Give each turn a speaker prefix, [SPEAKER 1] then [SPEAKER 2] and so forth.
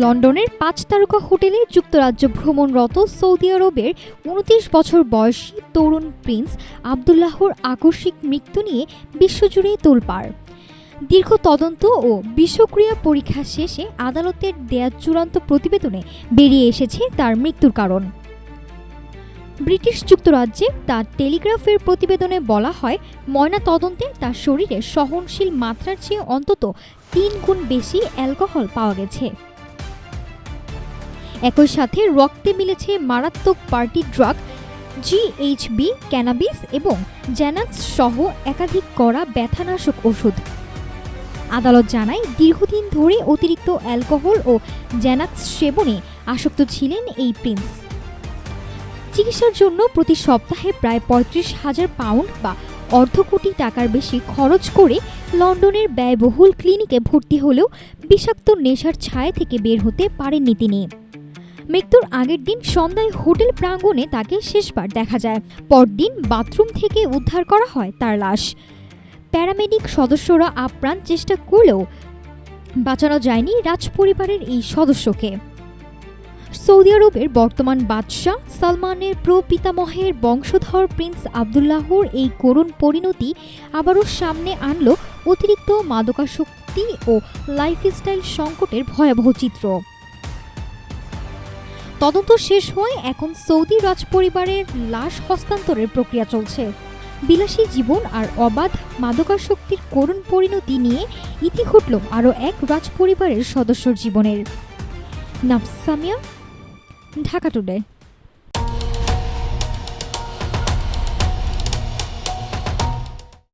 [SPEAKER 1] লন্ডনের ৫ তারকা হোটেলে যুক্তরাজ্য ভ্রমণরত সৌদি আরবের ২৯ বছর বয়সী তরুণ প্রিন্স আবদুল্লাহর আকস্মিক মৃত্যু নিয়ে বিশ্বজুড়ে তোলপাড়। দীর্ঘ তদন্ত ও বিষক্রিয়া পরীক্ষা শেষে আদালতের দেয়া চূড়ান্ত প্রতিবেদনে বেরিয়ে এসেছে তার মৃত্যুর কারণ। ব্রিটিশ যুক্তরাজ্যে তার টেলিগ্রাফের প্রতিবেদনে বলা হয়, ময়নাতদন্তে তার শরীরে সহনশীল মাত্রার চেয়ে অন্তত ৩ গুণ বেশি অ্যালকোহল পাওয়া গেছে। একই সাথে রক্তে মিলেছে মারাত্মক পার্টি ড্রাগ জিএইচবি, ক্যানাবিস এবং জ্যানাক্স সহ একাধিক কড়া ব্যথানাশক ওষুধ। আদালত জানায়, দীর্ঘদিন ধরে অতিরিক্ত অ্যালকোহল ও জ্যানাক্স সেবনে আসক্ত ছিলেন এই প্রিন্স। চিকিৎসার জন্য প্রতি সপ্তাহে প্রায় ৩৫,০০০ পাউন্ড বা অর্ধ কোটি টাকার বেশি খরচ করে লন্ডনের ব্যয়বহুল ক্লিনিকে ভর্তি হলেও বিষাক্ত নেশার ছায়া থেকে বের হতে পারেননি তিনি। মৃত্যুর আগের দিন সন্ধ্যায় হোটেল প্রাঙ্গণে তাকে শেষবার দেখা যায়। পরদিন বাথরুম থেকে উদ্ধার করা হয় তার লাশ। প্যারামেডিক সদস্যরা আপ্রাণ চেষ্টা করলেও বাঁচানো যায়নি রাজপরিবারের এই সদস্যকে। সৌদি আরবের বর্তমান বাদশাহ সালমানের প্রপিতামহের বংশধর প্রিন্স আবদুল্লাহর এই করুণ পরিণতি আবারও সামনে আনল অতিরিক্ত মাদকাসক্তি ও লাইফস্টাইল সংকটের ভয়াবহ চিত্র। তদন্ত শেষ হয়, এখন সৌদি রাজপরিবারের লাশ হস্তান্তরের প্রক্রিয়া চলছে। বিলাসী জীবন আর অবাধ মাদকাসক্তির করুণ পরিণতি নিয়ে ইতি ঘটল আরও এক রাজপরিবারের সদস্যর জীবনের। নাফস সামিয়া, ঢাকা টুডে।